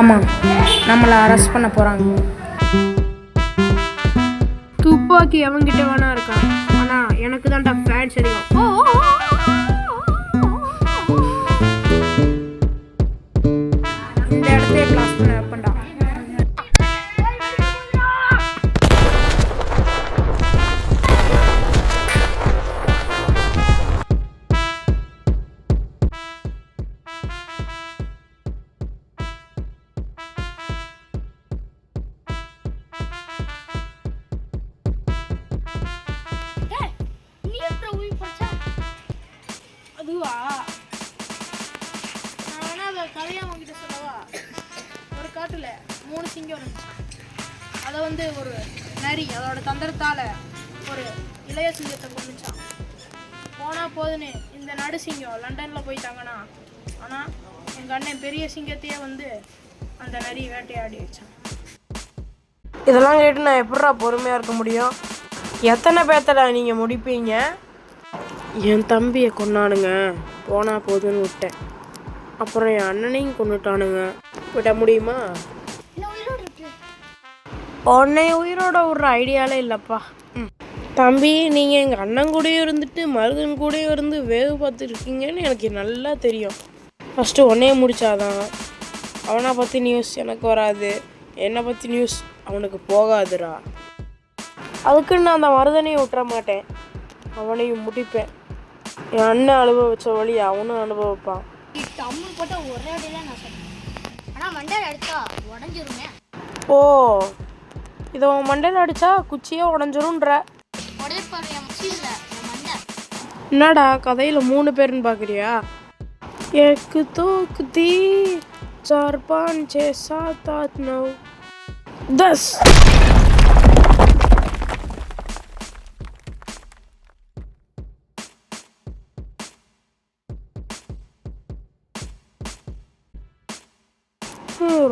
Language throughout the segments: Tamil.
ஆமாம், நம்மளை அரெஸ்ட் பண்ண போகிறாங்க. துப்பாக்கி அவங்கிட்ட வேணா இருக்கான், ஆனால் எனக்கு தான்டா ஃபேன்ஸ் அதிகம். இந்த இடத்தையே கிளாஸ் பண்ண வைப்பேன்டா. அதுவா, நான் வேணா அதை கதையாக உங்ககிட்ட சொல்லவா? ஒரு காட்டில் 3 சிங்கம் இருந்துச்சு. அதை ஒரு நரி அதோட தந்திரத்தால் ஒரு இளைய சிங்கத்தை கொண்டுச்சான். போனால் போதுன்னு இந்த நடு சிங்கம் லண்டனில் போய் தங்கினா. ஆனால் எங்கள் அண்ணன் பெரிய சிங்கத்தையே அந்த நரி வேட்டையாடி வச்சான். இதெல்லாம் கேட்டு நான் எப்படா பொறுமையாக இருக்க முடியும்? எத்தனை பேர்த்தடா நீங்கள் முடிப்பீங்க? என் தம்பியை கொண்டானுங்க, போனால் போதுன்னு விட்டேன். அப்புறம் என் அண்ணனையும் கொண்டுட்டானுங்க, விட முடியுமா? உன்னை உயிரோட விட்ற ஐடியாலே இல்லைப்பா. தம்பி, நீங்கள் எங்கள் அண்ணன் கூடயும் இருந்துட்டு மருதன் கூடயும் இருந்து வேவு பார்த்துருக்கீங்கன்னு எனக்கு நல்லா தெரியும். ஃபஸ்ட்டு உன்னையே முடிச்சாதான் அவனை பற்றி நியூஸ் எனக்கு வராது, என்னை பற்றி நியூஸ் அவனுக்கு போகாதுடா. அதுக்குன்னு நான் அந்த மருதனையும் விட்டுற மாட்டேன், அவனையும் முடிப்பேன். என் அண்ணன் அனுபவிச்ச வழி அவனும் அனுபவிப்பான். ஓ, இதை உன் மண்டையில் அடித்தா குச்சியே உடஞ்சிரும்ன்ற. என்னடா கதையில் 3 பேருன்னு பார்க்குறியா? ஏக்கு தோக்கு தீ 4 5 6 7 8 9 10.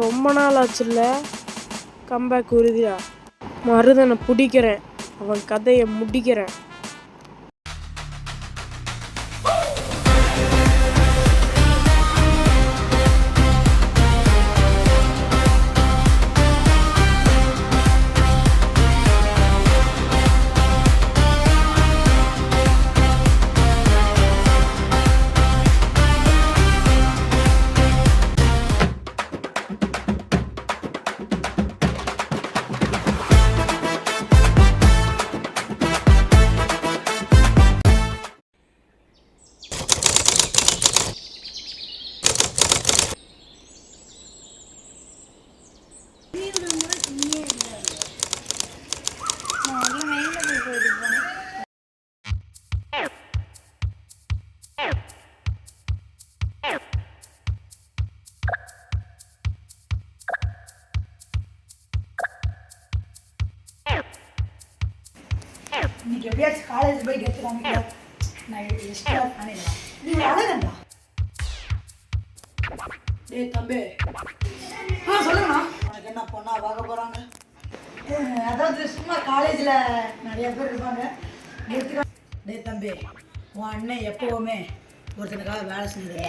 ரொம்ப நாள் ஆச்சுல்ல, கம்பேக் உறுதியா. மருதனை பிடிக்கிறேன், அவன் கதையை முடிக்கிறேன். இன்னைக்கு எப்படியாச்சும் காலேஜ் போய் கெத்து காமிக்கல. நான் எக்ஸ்ட்ரா பண்ணிடலாம். நீ அழகண்டா. டேய் தம்பி, சொல்லுங்கண்ணா. உனக்கு என்ன பொண்ணா பார்க்க போகிறாங்க? அதாவது சும்மா காலேஜில் நிறைய பேர் இருப்பாங்க. டேய் தம்பி, உன் அண்ணன் எப்போவுமே ஒருத்தனுக்காக வேலை செஞ்சது,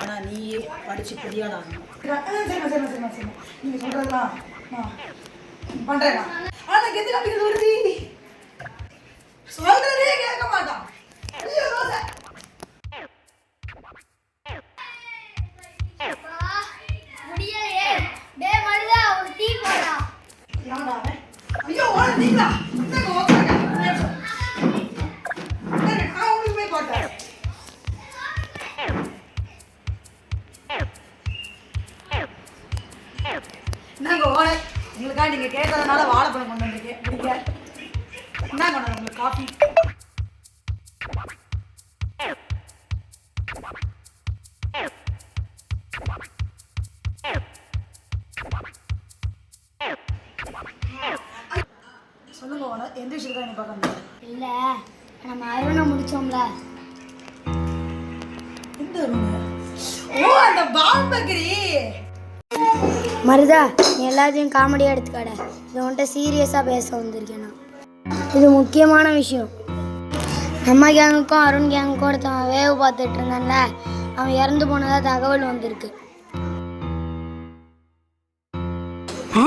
ஆனால் நீ படித்து பெரிய ஆள் ஆகணும். சரிண்ணா. நீங்கள் சொல்கிறதுலாம் நான் பண்ணுறேண்ணா. ஆனால் கெத்து காமிக்கிறது உறுதி. சொல்றதே கேட்க மாட்டான். ஐயோ ரோசா, முடியலையே. டேய் மருதா, ஒரு டீ போடா. யாரா அவன்? ஐயோ ஓட நீங்களா? என்னங்க ஓகேங்க. நான் உங்களுக்கு போய் பார்த்தேன். என்னங்க ஓட, உங்களுக்காக நீங்க கேட்கறதுனால வாழைப்பழம் கொண்டு வந்திருக்கேன். பிடிக்க என்ன கொண்டாங்க உங்களுக்கு காஃபி? சொல்லுங்க ஓன, எந்த விஷயத்துக்காக நீ பார்க்க வந்தீங்க? இல்ல, நம்ம அருணை முடிச்சோம்ல. எந்த அருண்? ஓ, அந்த பாம்பகிரி. மருதா, நீ எல்லாத்தையும் காமெடியாக எடுத்துக்காட. இதை உன்கிட்ட சீரியஸாக பேச வந்திருக்கேன் நான். இது முக்கியமான விஷயம். நம்ம கேங்குக்கும் அருண் கேங்குக்கும் ஒருத்தவன் வேவு பார்த்துட்டு இருந்தான்ல, அவன் இறந்து போனதாக தகவல் வந்திருக்கு. ஆ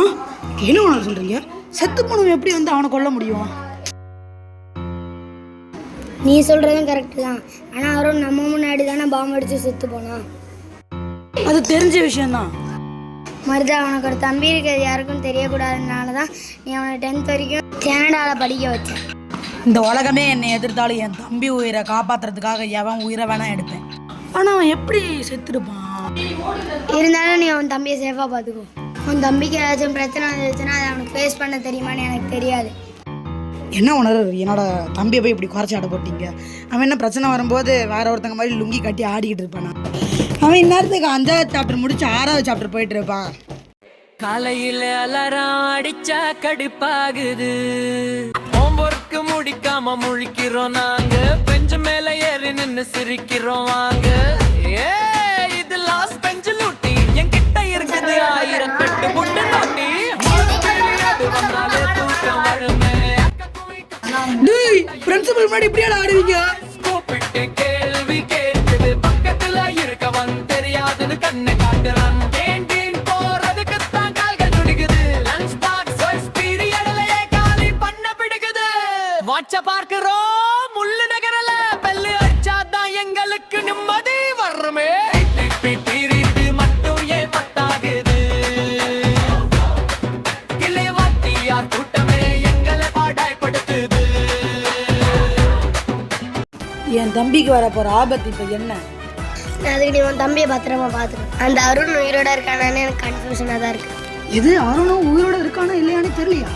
என்ன உனக்கு சொல்கிறீங்க? செத்து போனவன் எப்படி வந்து அவனை கொல்ல முடியும்? நீ சொல்கிறதும் கரெக்டு தான். ஆனால் அருண் நம்ம முன்னாடி தானே பாம்பு அடித்து செத்து போனான். அது தெரிஞ்ச விஷயந்தான். மருதா, அவனுக்கு ஒரு தம்பி இருக்கிறது யாருக்கும் தெரியக்கூடாதுனால தான் நீ அவனை 10th வரைக்கும் கனடாவில் படிக்க வச்சேன். இந்த உலகமே என்னை எதிர்த்தாலும் என் தம்பி உயிரை காப்பாற்றுறதுக்காக எவன் உயிரை வேணா எடுப்பேன். ஆனால் அவன் எப்படி செத்துருப்பான்? இருந்தாலும் நீ அவன் தம்பியை சேஃபாக பார்த்துக்கோ. உன் தம்பிக்கு ஏதாச்சும் பிரச்சனை வந்துச்சுன்னா அதை அவனுக்கு ஃபேஸ் பண்ண தெரியுமான்னு எனக்கு தெரியாது. என்ன உணர்வு? என்னோட தம்பியை போய் இப்படி குறைச்சி ஆட போட்டீங்க. அவன் என்ன பிரச்சனை வரும்போது வேற ஒருத்தங்க மாதிரி லுங்கி கட்டி ஆடிக்கிட்டு இருப்பானா? அவன் இந்நேரத்துக்கு 5வது சாப்டர் முடிச்சு 6வது சாப்டர் போயிட்டு இருப்பான். காலையில அலாரம் அடிச்சா கடுப்பாகுது. ஹோம்வொர்க் முடிக்காம முழிக்கிறோம் நாங்க. பெஞ்சு மேல ஏறி நின்னு சிரிக்கிறோம் வாங்க. ஏ இது லாஸ்ட் பெஞ்சு லூட்டி. என்கிட்ட இருக்குது 1000 பெட்டு முட்டை நோட்டி. அது வந்தாலே தூக்கம் வருமே. டேய், பிரின்சிபல் முன்னாடி இப்படியே ஆடுவீங்க? கூப்பிட்டு கேள்வி கேட்குது. பக்கத்துல இருக்கவன் தெரியாதுன்னு கண்ணை காட்டுறான். கேண்டீன் போறதுக்கு தான் கால்கள் துடிக்குது. லஞ்ச் பாக்ஸ் ஃபர்ஸ்ட் பீரியட்லயே காலி பண்ண பிடிக்குது. வாட்ச பார்க்கிறோம் முள்ளு நகரல. பெல்லு அடிச்சாதான் எங்களுக்கு நிம்மதி வருமே. பீரியட் மட்டும் ஏன் பத்தாகுது? கிளை வாத்தியார் கூட்டமே எங்களை பாடாய்படுத்துது. என் தம்பிக்கு வர போற ஆபத்து இப்போ என்ன? அதுக்கு நீ உன் தம்பியை பத்திரமா பார்த்துக்கோ. அந்த அருண் உயிரோட இருக்கானான்னு எனக்கு கன்ஃபியூஷனாக தான் இருக்கு. இது அவனும் உயிரோட இருக்கானா இல்லையானே தெரியலையா?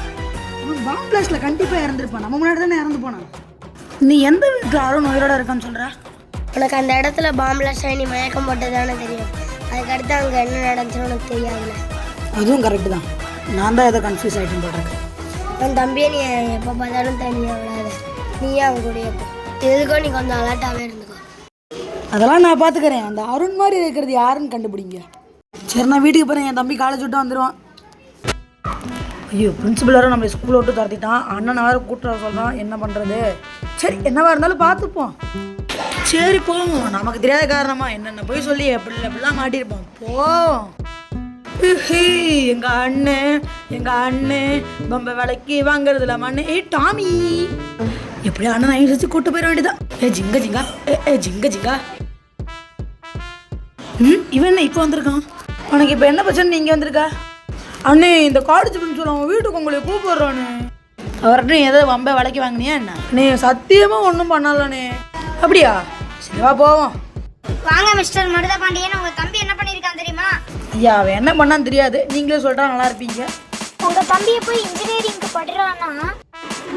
அவன் பாம்பு பிளாஸ்ட்ல கண்டிப்பாக இறந்துருப்பான். நம்ம முன்னாடி தானே இறந்து போனான். நீ எந்த வீட்டில் அருண் உயிரோட இருக்கான்னு சொல்ற? உனக்கு அந்த இடத்துல பாம்பில் ஷைனி மயக்கம் போட்டதானே தெரியும். அதுக்கடுத்து அங்கே என்ன நடந்துச்சுன்னு உனக்கு தெரியாதுல்ல. அதுவும் கரெக்டு தான். நான் தான் ஏதோ கன்ஃபியூஸ் ஆகிட்டேன் போடுறேன். உன் தம்பியை நீ எப்போ பார்த்தாலும் தனியாக விடாத. நீயே அவன் கூட போ. எதுக்கோ நீ கொஞ்சம் அலர்ட்டாகவே இருந்துக்கோ. அதெல்லாம் நான் பார்த்துக்கிறேன். அந்த அருண் மாதிரி இருக்கிறது யாருன்னு கண்டுபிடிங்க. சரி, நான் வீட்டுக்கு போகிறேன். என் தம்பி காலேஜ் விட்டு வந்துடுவான். ஐயோ, பிரின்சிபல் வேறு நம்மளை ஸ்கூலை விட்டு துரத்திட்டான். அண்ணன் வேறு கூட்டுற சொல்கிறான். என்ன பண்ணுறது? சரி, என்னவா இருந்தாலும் பார்த்துப்போம். சரி போவோம். நமக்கு தெரியாத காரணமா என்னென்ன போய் சொல்லி எப்படிலாம் மாட்டியிருப்போம். போவோம். எங்க அண்ணன் பொம்பை விலைக்கு வாங்குறதுல மண்ணு. டாமி எப்படி அண்ணன் ஐடிச்சு கூட்டு போயிட வேண்டியதான். ஜிங்கா இவன் என்ன இப்போ வந்திருக்கான்? உனக்கு இப்போ என்ன பிரச்சனை? நீங்க வந்திருக்கா? அண்ணே, இந்த காலேஜ் பிரின்சிபல் அவன் வீட்டுக்கு உங்களை கூப்பிடுறானே. அவர்கிட்ட ஏதோ வம்பை விலைக்கு வாங்கினியா என்ன? நீ சத்தியமா ஒன்றும் பண்ணலண்ணே. அப்படியா? சரிவா போவோம். வாங்க மிஸ்டர் மருதா பாண்டியன். உங்க தம்பி என்ன பண்ணியிருக்கான் தெரியுமா? ஐயா, அவன் என்ன பண்ணான்னு தெரியாது. நீங்களே சொல்லிட்டா நல்லா இருப்பீங்க. உங்க தம்பியை போய் இன்ஜினியரிங்க்கு படிக்கிறான்னா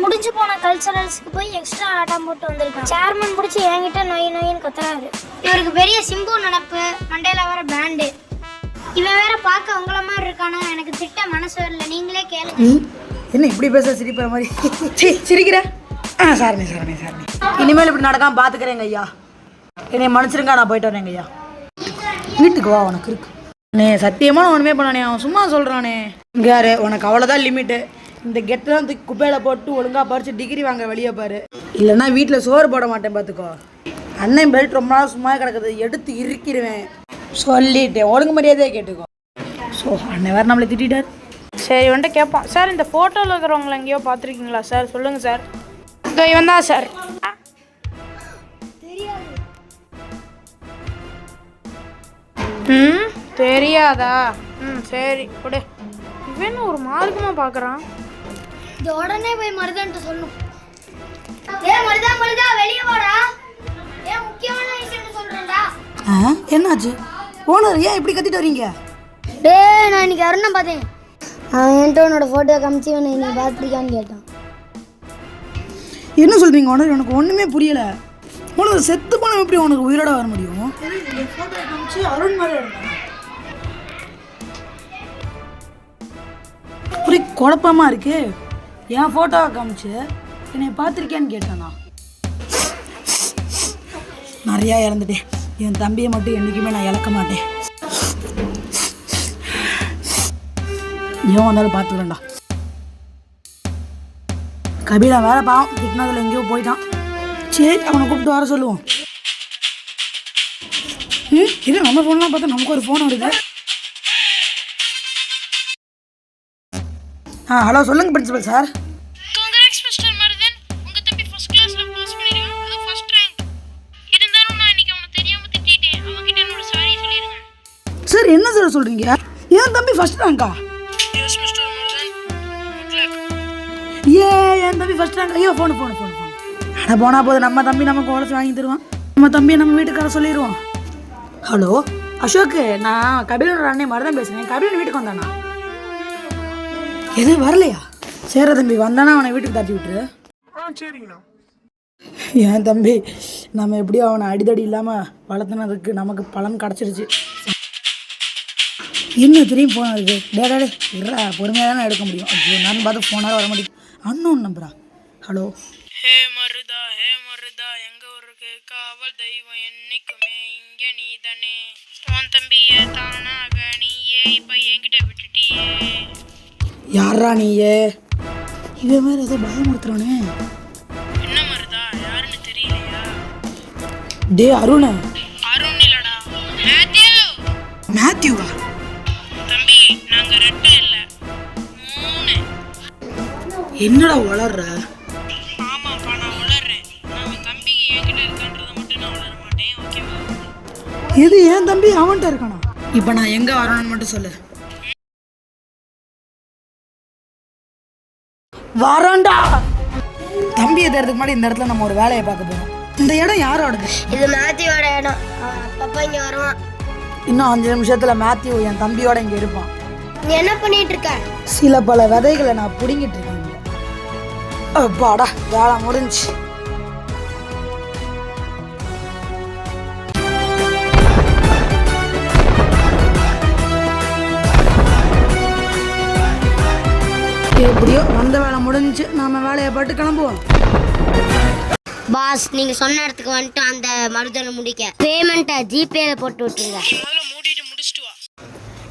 முடிஞ்சு போன கல்ச்சரல்ஸ்க்கு போய் எக்ஸ்ட்ரா ஆட்டம் போட்டு வந்திருக்கான். சேர்மன் பிடிச்சி என்கிட்ட நொயின்னு கத்துறாரு. இவருக்கு பெரிய சிம்பு நினப்பு, மண்டையில வர பேண்டு. இவன் வேற பார்க்க உங்கள மாதிரி இருக்கானா? எனக்கு திட்ட மனசு வரல. நீங்களே கேளுங்க. என்ன இப்படி பேச சிரிக்கிற மாதிரி? சிரிக்கிற? சாரணி. இனிமேல் இப்படி நடக்காம பார்த்துக்கிறேங்க ஐயா. என்னை மன்னிச்சிருங்க, நான் போயிட்டு வரேங்க ஐயா. வீட்டுக்கு வா, உனக்கு இருக்கு. நீ சத்தியமாக ஒன்றுமே பண்ணானே. அவன் சும்மா சொல்கிறானே. இங்கே யாரு? உனக்கு அவ்வளோதான் லிமிட்டு. இந்த கெட்டெல்லாம் தூக்கி குப்பையில் போட்டு ஒழுங்காக பறித்து டிகிரி வாங்க வெளியே பாரு. இல்லைன்னா வீட்டில் சோறு போட மாட்டேன் பார்த்துக்கோ. அண்ணன் பெல்ட் ரொம்ப நாள் சும்மா கிடக்குது, எடுத்து இறுக்கிடுவேன். சொல்லிட்டேன், ஒழுங்கு மரியாதையே கேட்டுக்கோ. ஸோ அண்ணன் வேறு நம்மளை திட்டார். சரி, வந்துட்டு கேட்பான். சார், இந்த ஃபோட்டோவில் இருக்கிறவங்கள எங்கேயோ பார்த்துருக்கீங்களா சார்? சொல்லுங்கள் சார். இதோ இவன் தான் சார். தெரியாதா? சரி கொடு. இவன் ஒரு மார்க்கமாக பார்க்குறான். இது உடனே போய் மருதான்ட்டு சொல்லணும். மருதா வெளியே வாடா. முக்கியமான விஷயம் சொல்றேன்டா. என்னாச்சு ஓனர்? ஏன் இப்படி கத்திட்டு வரீங்க? நான் இன்னைக்கு அருணை பார்த்தேன். அவன் என்கிட்ட உன்னோட ஃபோட்டோ காமிச்சு உன்னை நீ பார்த்துருக்கான்னு கேட்டான். என்ன சொல்றீங்க ஓனர்? எனக்கு ஒன்றுமே புரியலை. உனக்கு செத்து போன எப்படி உனக்கு உயிரோட வர முடியும்? அருண் மாதிரி ஒரு குழப்பமா இருக்கு. என் ஃபோட்டோவை காமிச்சு என்னை பார்த்துருக்கேன்னு கேட்டானா? நிறையா இறந்துட்டேன். என் தம்பியை மட்டும் என்றைக்குமே நான் இழக்க மாட்டேன். ஏன் வந்தாலும் பார்த்துக்கிறேன்டா. கபிலா வேற பாவம் திட்டினதில் எங்கேயோ போயிட்டான். சரி, அவனை கூப்பிட்டு வர சொல்லுவோம். இது நம்ம ஃபோன்லாம் பார்த்தா நமக்கு ஒரு ஃபோன் வருது. ஹலோ சொல்லுங்கள் principal sir. Congrats mister Marudhan, உங்க தம்பி ஃபர்ஸ்ட் கிளாஸ்ல பாஸ் பண்ணிருக்கான், அது ஃபர்ஸ்ட் ரேங்க். இருந்தாலும் நான் இன்னைக்கு அவனை தெரியாம திட்டிட்டேன், அவன்கிட்ட என்னோட சாரி சொல்லிருங்க. சார் என்ன சார் சொல்கிறீங்க? என் தம்பி ஃபர்ஸ்ட் ரேங்கா? Yes mister Marudhan, good luck. என் தம்பி ஃபர்ஸ்ட் ரேங்க். ஐயோ ஃபோன் அட போனால் போது, நம்ம தம்பி நமக்கு உடச்சி வாங்கி தருவான். நம்ம தம்பியை நம்ம வீட்டுக்கார சொல்லிடுவோம். ஹலோ அசோக், நான் கபிலனோட அண்ணே மருதன் பேசுகிறேன். கபிலன் வீட்டுக்கு வந்தானா? எதுவும் வரலையா? சரி தம்பி, வந்தானா அவனை வீட்டுக்கு தட்டி விட்டுரு. சரிங்கண்ணா. என் தம்பி நம்ம எப்படியோ அவனை அடிதடி இல்லாமல் வளர்த்துனதுக்கு நமக்கு பலன் கிடச்சிருச்சு. இன்னும் திரும்பி ஃபோன் இருக்குது. டே இருடா, பொறுமையாக தானே எடுக்க முடியும். நான் பார்த்து ஃபோனாக வர முடியும். அன்னோன் நம்பரா? ஹலோ. ஹே மருதா எங்க ஊருக்கு காவல் தெய்வம் என்னைக்குமே இங்க நீதானே. உன் தம்பிய தானாக நீயே இப்ப என்கிட்ட விட்டுட்டியே. யாரா நீயே? இவன் வேறு ஏதோ பயமுறுத்துறானே. என்ன மருதா, யாருன்னு தெரியலையா? டே அருண். அருண் இல்லடா, மேத்யூ. மேத்யூவா? தம்பி நாங்க ரெட்டை இல்ல, 3. என்னடா வளர்ற? ஆமாப்பா நான் உளறேன். நம்ம தம்பி என்கிட்ட இருக்கான்றதை மட்டும் நான் உளர மாட்டேன், ஓகேவா? இது என் தம்பி அவன்கிட்ட இருக்கானா? இப்போ நான் எங்கே வரணும்னு மட்டும் சொல்லு. வரண்டா. தம்பியை தேர்றதுக்கு முன்னாடி இந்த இடத்துல நம்ம ஒரு வேலையை பார்க்க போகிறோம். இந்த இடம் யாரோடது? இது மேத்யூவோட இடம். அப்பப்போ இங்கே வருவான். இன்னும் 5 நிமிஷத்தில் மேத்யூ என் தம்பியோட இங்கே இருப்பான். நீ என்ன பண்ணிட்டு இருக்க? சில பல விதைகளை நான் பிடுங்கிட்டு இருக்கேன். அப்பாடா, வேலை முடிஞ்சு. எப்படியோ வந்த வேலை முடிஞ்சு, நாம வேலையை பாட்டு கிளம்புவோம். பாஸ், நீங்க சொன்ன இடத்துக்கு வந்துட்டு அந்த மருதனை முடிக்க பேமெண்ட்டை ஜிபேல போட்டு விட்டுருங்க. முதல்ல மூடிட்டு முடிச்சிட்டு வா.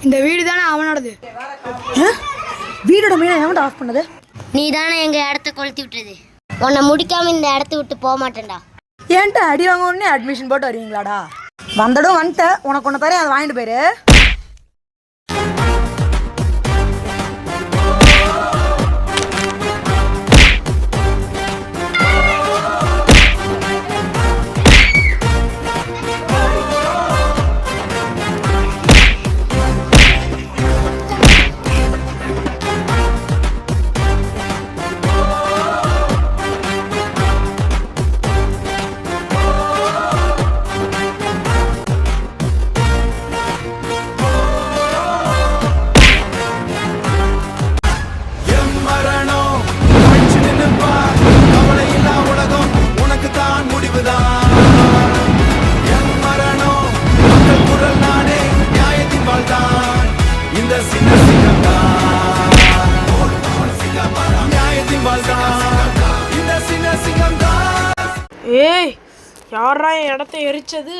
இந்த வீடு தானே அவனோடது. வீடோட மெயினா எவன்டா ஆஃப் பண்ணது? நீ தானே எங்க இடத்த கொளுத்தி விட்டுறது. உன்னை முடிக்காம இந்த இடத்த விட்டு போக மாட்டேன்டா. ஏன்ட்ட அடி வாங்க உடனே அட்மிஷன் போட்டு வருவீங்களாடா? வந்தடும் வந்துட்ட, உனக்கு ஒன்று தரேன், அதை வாங்கிட்டு போயிரு. ஏய், யாரா என் இடத்த எரிச்சது?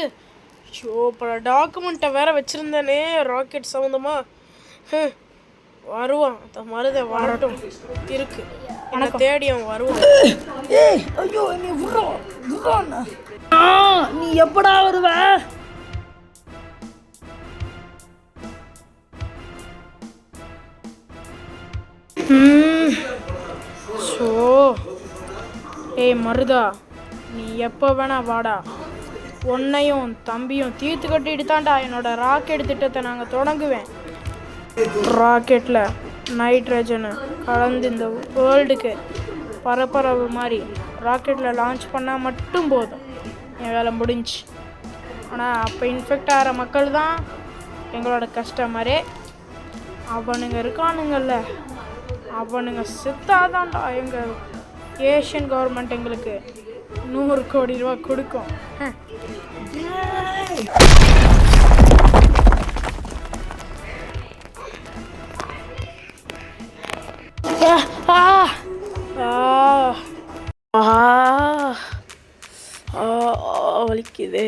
ஷோ, பல டாக்குமெண்ட்டை வேற வச்சிருந்தேனே ராக்கெட் சம்மந்தமா. வருவான் அந்த மருதை, வரட்டும். இருக்கு, எனக்கு தேடி அவன் வருவான். ஏய் ஐயோ, நீ நீ எப்படா வருவ? ஷோ, ஏய் மருதா, நீ எப்போ வேணா வாடா. உன்னையும் தம்பியும் தீர்த்து கட்டிட்டு தான்டா என்னோட ராக்கெட் திட்டத்தை நாங்கள் தொடங்குவேன். ராக்கெட்டில் நைட்ரஜனை கலந்து இந்த வேர்ல்டுக்கு பரப்பரவு மாதிரி ராக்கெட்டில் லான்ச் பண்ணால் மட்டும் போதும், என் வேலை முடிஞ்சு. ஆனால் அப்போ இன்ஃபெக்ட் ஆகிற மக்கள் தான் எங்களோட கஸ்டமரே. அவனுங்க இருக்கானுங்கல்ல, அவனுங்க செத்தாதான்டா எங்கள் ஏஷியன் கவர்மெண்ட் எங்களுக்கு 100 கோடி ரூபா கொடுக்கும். வலிக்குது.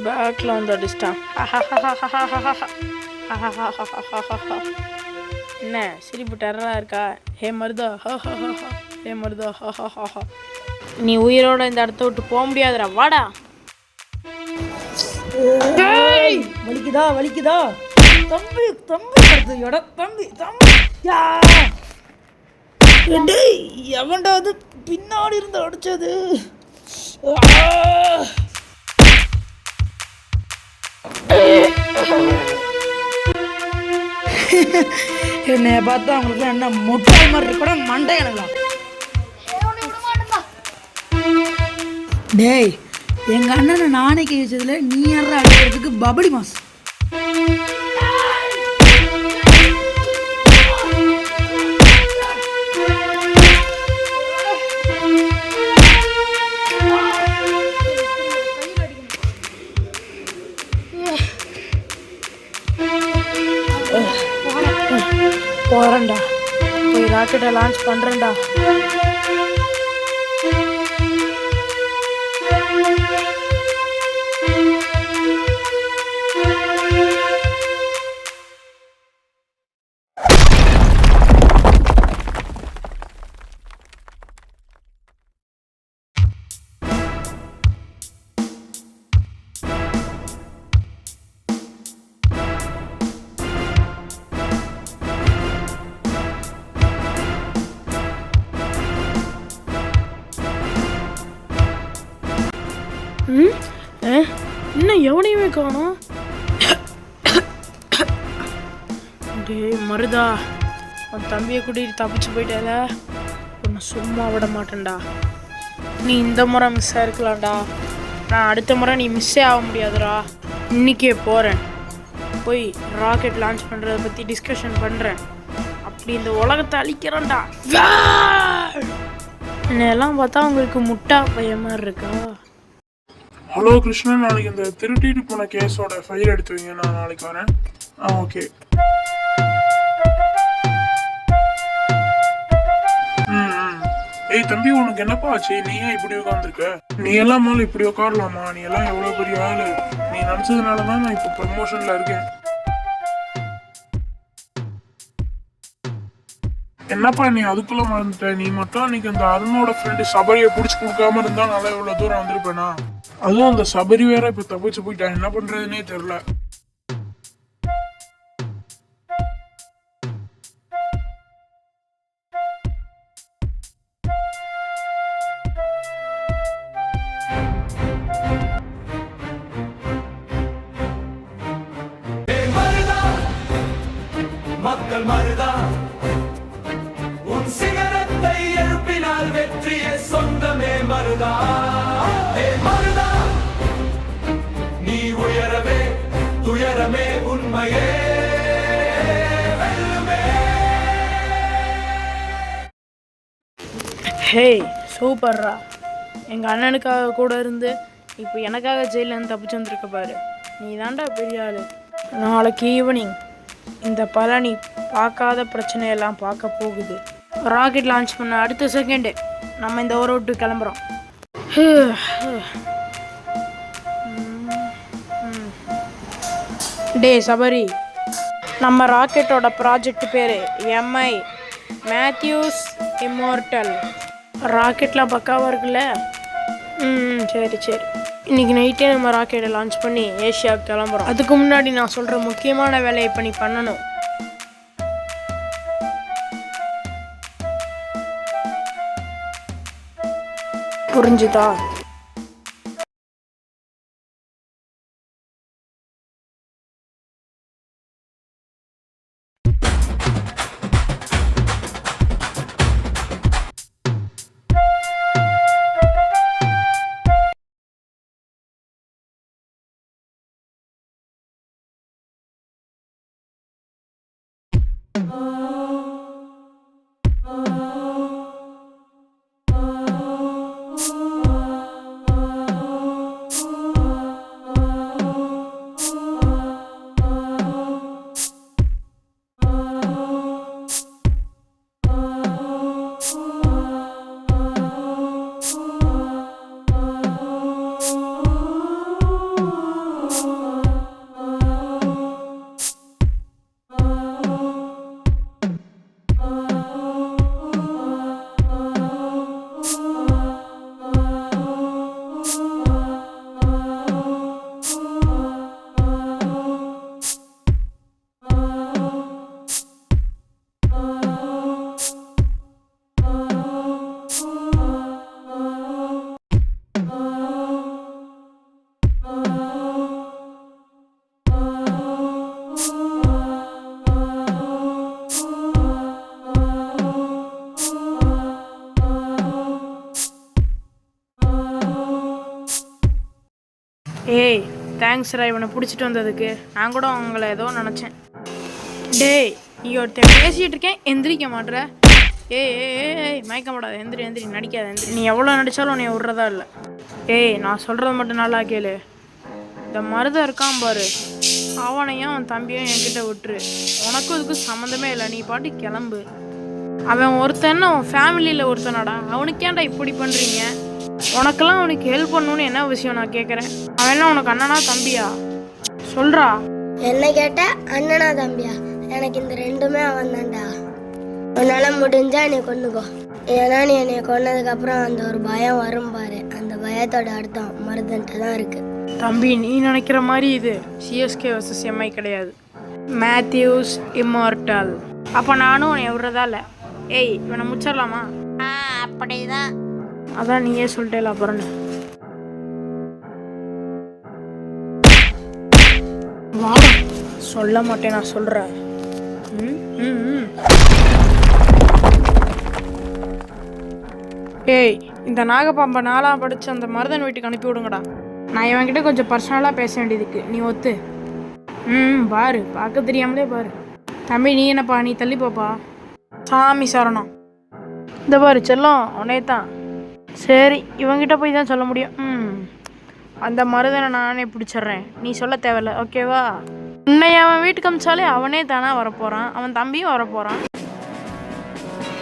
பேக்கில் வந்து அடிச்சிட்டான். என்ன சிரிப்பு டெரரா இருக்கா? ஹே மருதா, ஹே மருதா, நீ உயிரோட இந்த இடத்த விட்டு போக முடியாதுடா, வாடா. வலிக்குதா? தம்பி தம்பி தம்பி யா! டேய் எவன்டா அது பின்னாடி இருந்து அடிச்சது? என்னைய பார்த்தா அவங்களுக்கு என்ன முட்டாள் மாதிரி இருக்க கூட மண்டை எனக்கலாம். டேய் எங்க அண்ணனை நானே கை வச்சதுல நீ யார அடிக்கிறதுக்கு பபடி மாஸ். போகிறேன்டா, போய் ராக்கெட்டை லான்ச் பண்ணுறேன்டா. இன்னும் எவனையுமே காணோம். டேய் மருதா, உன் தம்பியை கூட்டிட்டு தப்பிச்சு போயிட்டால, உன்னை சும்மா விட மாட்டேன்டா. நீ இந்த முறை மிஸ் ஆயிருக்கலாம்டா, நான் அடுத்த முறை நீ மிஸ்ஸே ஆக முடியாதுடா. இன்னைக்கே போகிறேன், போய் ராக்கெட் லான்ச் பண்ணுறதை பற்றி டிஸ்கஷன் பண்ணுறேன். அப்படி இந்த உலகத்தை அழிக்கிறேன்டா. என்னெல்லாம் பார்த்தா உங்களுக்கு முட்டா பையன் மாதிரி இருக்கா? ஹலோ கிருஷ்ணன், நாளைக்கு இந்த திருட்டிட்டு போன கேஸோட ஃபைல் எடுத்து வைங்க, நான் நாளைக்கு வரேன். ஓகே. ஏய் தம்பி, உனக்கு என்னப்பா ஆச்சு? நீ ஏன் இப்படி உட்காந்துருக்க? நீ எல்லாம் மேலே இப்படி உட்காரலாமா? நீ எல்லாம் எவ்வளோ பெரிய ஆளு. நீ நினச்சதுனால தான் நான் இப்போ ப்ரமோஷனில் இருக்கேன். என்னப்பா நீ அதுக்குள்ள மறந்துட்ட? நீ மட்டும் அன்னைக்கு அந்த அருணோட ஃப்ரெண்டு சபரியை பிடிச்சி கொடுக்காம இருந்தா நல்லா இவ்வளவு தூரம் வந்திருப்பேனா? அதுவும் அந்த சபரி வேற இப்ப தப்பிச்சு போயிட்டான், என்ன பண்றதுன்னே தெரியல. மக்கள் மருதா, உன் சிகரத்தை எழுப்பினால் வெற்றியே சொந்தமே மருதா. மருதா, நீ உயரவே துயரமே உண்மையே வெல்லுமே. ஹே சூப்பர்ரா, எங்கள் அண்ணனுக்காக கூட இருந்து இப்போ எனக்காக ஜெயிலேருந்து தப்பிச்சு வந்துருக்க பாரு. நீ தாண்டா பெரிய ஆள். நாளைக்கு ஈவினிங் இந்த பழனி பார்க்காத பிரச்சனையெல்லாம் பார்க்க போகுது. ராக்கெட் லான்ச் பண்ண அடுத்த செகண்டு நம்ம இந்த ஊரை விட்டு கிளம்புறோம். டே சபரி, நம்ம ராக்கெட்டோட ப்ராஜெக்ட் பேர் எம்ஐ மேத்யூஸ் இம்மோர்டல். ராக்கெட்லாம் பக்காவாக இருக்குல்ல? சரி சரி, இன்றைக்கி நைட்டே நம்ம ராக்கெட்டை லான்ச் பண்ணி ஏஷியாவுக்கு கிளம்புறோம். அதுக்கு முன்னாடி நான் சொல்கிற முக்கியமான வேலையை இப்போ நீ பண்ணணும். புரிஞ்சுதா? ஏய் தேங்க்ஸ்ரா இவனை பிடிச்சிட்டு வந்ததுக்கு. நான் கூட அவங்கள ஏதோ நினச்சேன். டேய் நீ ஒருத்தன் பேசிகிட்டு இருக்கேன் எந்திரிக்க மாட்ற. ஏய் ஏய் ஏய் மயக்க மாட்டாத, எந்திரி எந்திரி, நடிக்காத எந்திரி. நீ எவ்வளோ நடித்தாலும் உன்னை விட்றதா இல்லை. ஏய் நான் சொல்கிறது மட்டும் நல்லா கேளு. இந்த மருதம் இருக்கான் பாரு, அவனையும் அவன் தம்பியும் என்கிட்ட விட்டுரு. உனக்கும் இதுக்கு சம்மந்தமே இல்லை, நீ பாட்டு கிளம்பு. அவன் ஒருத்தன் அவன் ஃபேமிலியில் ஒருத்தனாடா, அவனுக்கேன்டா இப்படி பண்ணுறீங்க? உனக்கெல்லாம் அவனுக்கு ஹெல்ப் பண்ணணுன்னு என்ன விஷயம் நான் கேட்குறேன். அவன் என்ன உனக்கு அண்ணனா தம்பியா சொல்கிறா? என்ன கேட்ட? அண்ணனா தம்பியா? எனக்கு இந்த ரெண்டுமே அவன் தான்டா. உன்னால முடிஞ்சா நீ கொண்டுக்கோ, ஏன்னா நீ என்னை கொன்னதுக்கப்புறம் அந்த ஒரு பயம் வரும் பாரு, அந்த பயத்தோட அர்த்தம் மருதன்ட்டு தான் இருக்கு. தம்பி நீ நினைக்கிற மாதிரி இது சிஎஸ்கே வர்சஸ் எம்ஐ கிடையாது. Matthews immortal. அப்போ நானும் உன்னை விடுறதா இல்லை. ஏய் இவனை முடிச்சிடலாமா? அப்படிதான். அதான் நீயே சொல்லிட்டேல அப்புறம். வாடா, சொல்ல மாட்டேன் நான் சொல்கிறேன். ஏய் இந்த நாகப்பாம்பை நாளாக படித்து அந்த மருதன் வீட்டுக்கு அனுப்பி விடுங்கடா. நான் இவன்கிட்ட கொஞ்சம் பர்சனலாக பேச வேண்டியதுக்கு, நீ ஒத்து. பாரு பார்க்க தெரியாமலே பாரு. தம்பி நீ என்னப்பா, நீ தள்ளி போப்பா. சாமி சரணம். இந்த பாரு செல்லம் உன்னே தான். சரி இவங்கிட்ட போய் தான் சொல்ல முடியும். அந்த மருதனை நானே பிடிச்சிட்றேன், நீ சொல்ல தேவையில்ல ஓகேவா? உன்னை அவன் வீட்டுக்கு அமிச்சாலே அவனே தானே வரப்போகிறான், அவன் தம்பியும் வரப்போகிறான்.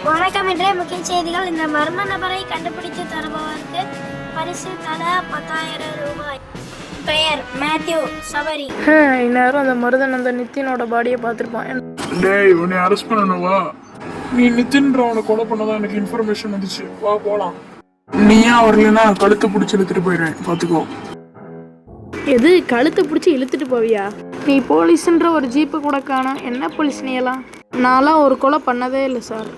வணக்கம். இன்றைய முக்கிய செய்திகள். இந்த மர்ம நபரை கண்டுபிடித்து தருபவருக்கு பரிசு தலா 10,000 ரூபாய். பெயர் மேத்யூ சபரி. இந்நேரம் அந்த மருதன் அந்த நித்தினோட பாடியை பார்த்துருப்பான். டேய் உன்னை அரெஸ்ட் பண்ணணுவா? நீ நிதின்றவனை கொலை பண்ணதான் எனக்கு இன்ஃபர்மேஷன் வந்துச்சு. வா போலாம். நீயா வரலன்னா கழுத்தை பிடிச்சி இழுத்துட்டு போயிடுவேன், பார்த்துக்கோ. எது கழுத்தை பிடிச்சி இழுத்துட்டு போவியா? நீ போலீஸ்ன்ற ஒரு ஜீப்பை கூட காணோம். என்ன போலீஸ் நீ எல்லாம்? நான்லாம் ஒரு கொலை பண்ணதே இல்லை சார்.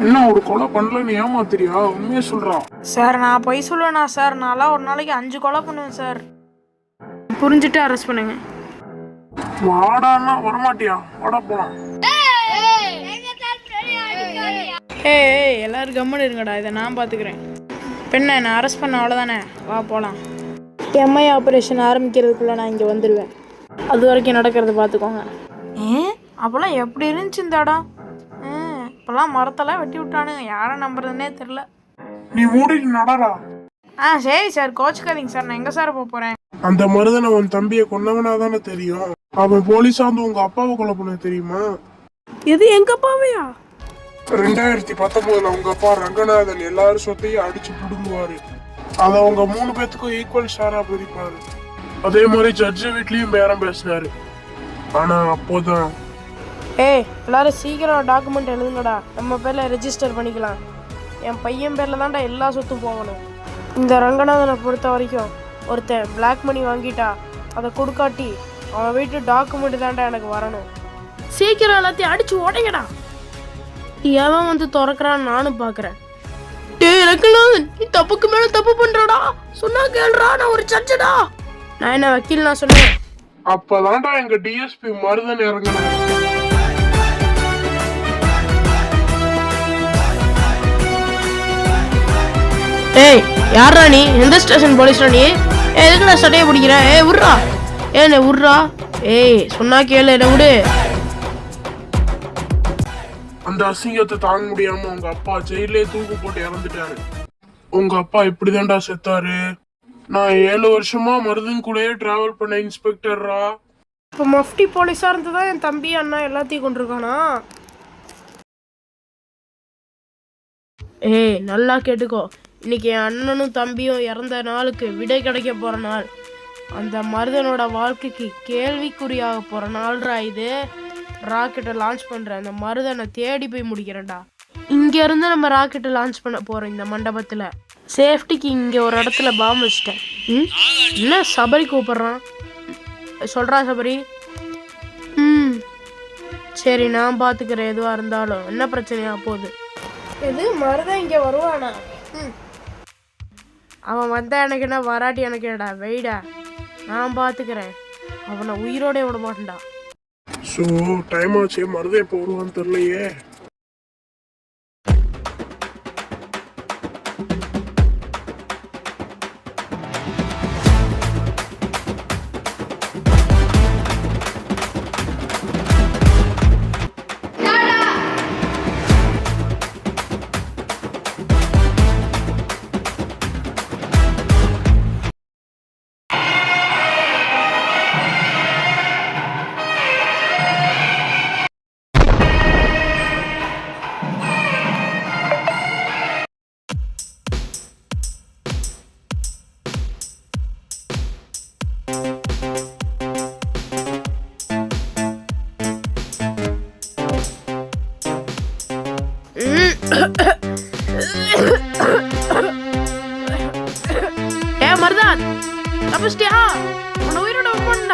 என்ன ஒரு கொலை பண்ணலன்னு ஏமாத்திரியா? உண்மையே சொல்றான் சார். நான் பொய் சொல்லுவேனா சார்? நான்லாம் ஒரு நாளைக்கு 5 கொலை பண்ணுவேன் சார். புரிஞ்சுட்டு அரெஸ்ட் பண்ணுங்க. வாடான்னா வரமாட்டியா? வாடா போலாம். ஏய் எல்லாரும் கம்முன்னு இருங்கடா, இதை நான் பார்த்துக்கிறேன். பெண்ணை நான் அரெஸ்ட் பண்ண அவ்வளோதானே, வா போகலாம். எம்ஐ ஆப்ரேஷன் ஆரம்பிக்கிறதுக்குள்ளே நான் இங்கே வந்துடுவேன். அது வரைக்கும் நடக்கிறத பார்த்துக்கோங்க. அப்போல்லாம் எப்படி இருந்துச்சு இந்த இடம்? இப்போல்லாம் மரத்தெல்லாம் வெட்டி விட்டானுங்க, யாரை நம்புறதுன்னே தெரில. நீ மூடிட்டு நடடா. சரி சார், கோச்சுக்காதீங்க சார். நான் எங்கே சார் போக போகிறேன்? அந்த மருதனை உன் தம்பியை கொன்னவனா தானே தெரியும். அவன் போலீஸா வந்து உங்க அப்பாவை கொலை பண்ண தெரியுமா? எது எங்க அப்பாவையா? 2019 உங்க அப்பா ரங்கநாதன் எல்லாரும் சொத்தையும் அடிச்சு புடுங்குவாரு. அதை அவங்க 3 பேத்துக்கும் ஈக்குவல் ஷேரா பிரிப்பாரு. அதே மாதிரி ஜட்ஜு வீட்லயும் பேரம் பேசினாரு. ஆனா அப்போதான் எல்லாரும் சீக்கிரம் டாக்குமெண்ட் எழுதுங்கடா, நம்ம பேர்ல ரெஜிஸ்டர் பண்ணிக்கலாம். என் பையன் பேர்ல தான்டா எல்லா சொத்தும் போகணும். இந்த ரங்கநாதனை பொறுத்த வரைக்கும் ஒருத்தன் பிளாக் மணி வாங்கிட்டா அதை கொடுக்காட்டி அவன் வீட்டு டாக்குமெண்ட் தான்டா எனக்கு வரணும். சீக்கிரம் எல்லாத்தையும் அடிச்சு உடைங்கடா. எவன் வந்து திறக்கிறான்னு நானும் பார்க்குறேன். ரங்கநாதன் நீ தப்புக்கு மேல தப்பு பண்றடா, சொன்னா கேள்றா, நான் ஒரு சர்ச்சடா. நான் என்ன வக்கீல் நான் சொன்னேன். அப்பதான்டா எங்க டிஎஸ்பி மருதன் இறங்கினாங்க. ஏய் யாரா நீ? எந்த ஸ்டேஷன் போலீஸ்டா நீ? எதுக்கு நான் சட்டையை பிடிக்கிறேன்? விட்றா. என்ன விட்றா? சொன்னா கேளு, என்ன விடு. அந்த அசிங்கத்தை தாங்க முடியாம உங்க அப்பா ஜெயிலே தூக்கு போட்டு இறந்துட்டாரு. உங்க அப்பா இப்படிதான்டா செத்தாரு. நான் 7 வருஷமா மருதன் கூடயே டிராவல் பண்ண இன்ஸ்பெக்டர்ரா. இப்போ மஃப்டி போலீஸா இருந்ததா என் தம்பி அண்ணா எல்லாத்தையும் கொண்டிருக்கானா? நல்லா கேட்டுக்கோ. இன்னைக்கு என் அண்ணனும் தம்பியும் இறந்த நாளுக்கு விடை கிடைக்க போற நாள். அந்த மருதனோட வாழ்க்கைக்கு கேள்விக்குறியாக போற நாள்ரா இது. ராக்கெட்டை லான்ச் பண்ணுறேன். அந்த மருதனை தேடி போய் முடிக்கிறேன்டா. இங்கேருந்து நம்ம ராக்கெட்டை லான்ச் பண்ண போகிறோம் இந்த மண்டபத்தில். சேஃப்டிக்கு இங்கே ஒரு இடத்துல பாம்பு வச்சிட்டேன். என்ன சபரி கூப்பிட்றான்? சொல்கிறா சபரி. சரி நான் பார்த்துக்கிறேன், எதுவாக இருந்தாலும். என்ன பிரச்சனையா போகுது? எது மருதன் இங்கே வருவானா? அவன் வந்தா எனக்கு என்ன, வராட்டி எனக்கு என்னடா, வெயிடா, நான் பார்த்துக்கிறேன். அவனை உயிரோட விட மாட்டேன்டா. ஸோ டைம் ஆச்சு, மருதன் எப்போ வருவான்னு தெரியலையே.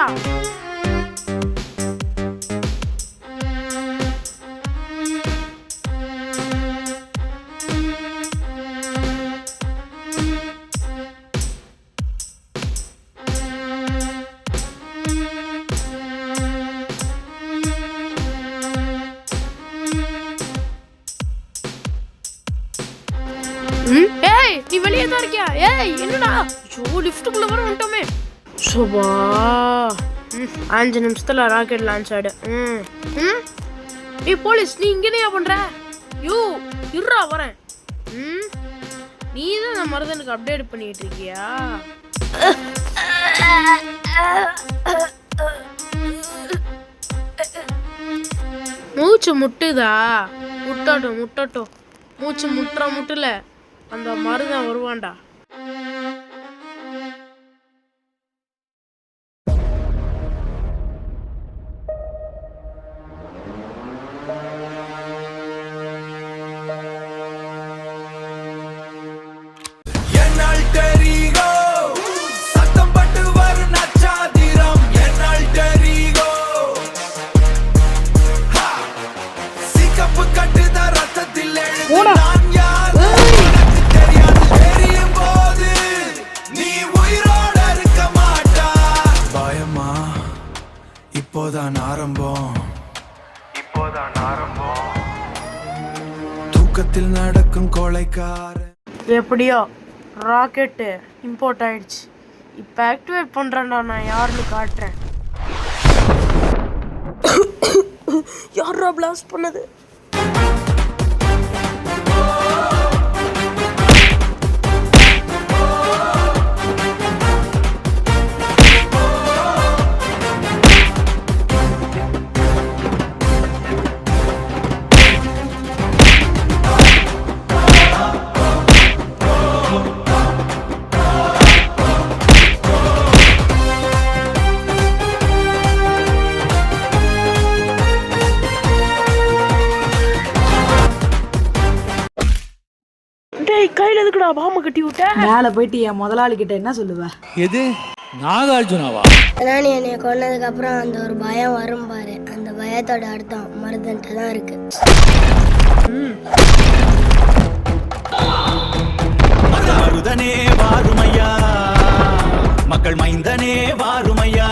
வந்துருச்சுடா. ஏய் நீ வெளியே தான் இருக்கியா? ஏய் என்னடா? ஐயோ லிஃப்ட்டுக்குள்ள வர வந்துட்டோமே. சோபா 5 நிமிஷத்துல ராக்கெட் லான்ச் ஆயிடு. ஏய் போலீஸ் நீ இங்கே என்ன பண்ற? யோ இருடா வரேன். நீ தான் அந்த மருதனுக்கு அப்டேட் பண்ணிட்டு இருக்கியா? மூச்சு முட்டுதா? முட்டட்டும். மூச்சு முட்டுல அந்த மருதன் வருவான்டா. இப்போதான் ஆரம்பம் தூக்கத்தில் நடக்கும் கொலைக்காரன். எப்படியோ ராக்கெட்டு இம்போர்ட் ஆயிடுச்சு. இப்போ ஆக்டிவேட் பண்ணுறேன்டா. நான் யாருன்னு காட்டுறேன். யாரா பிளாஸ்ட் பண்ணது? கையில எதுக்குடா பாம்பு கட்டி விட்ட? மேலே போயிட்டு என் முதலாளி கிட்ட என்ன சொல்லுவ? எது நாகார்ஜுனாவா? அதான் நீ என்னை கொன்னதுக்கு அப்புறம் அந்த ஒரு பயம் வரும் பாரு, அந்த பயத்தோட அர்த்தம் மருதன்ட்டு தான் இருக்கு. மருதனே வாருமையா, மக்கள் மைந்தனே வாருமையா,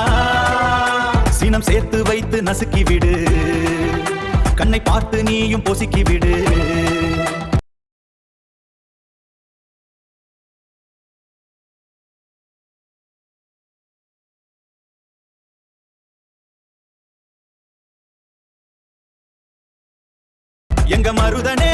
சினம் சேர்த்து வைத்து நசுக்கி விடு, கண்ணை பார்த்து நீயும் பொசுக்கி விடு. எங்க மருதனே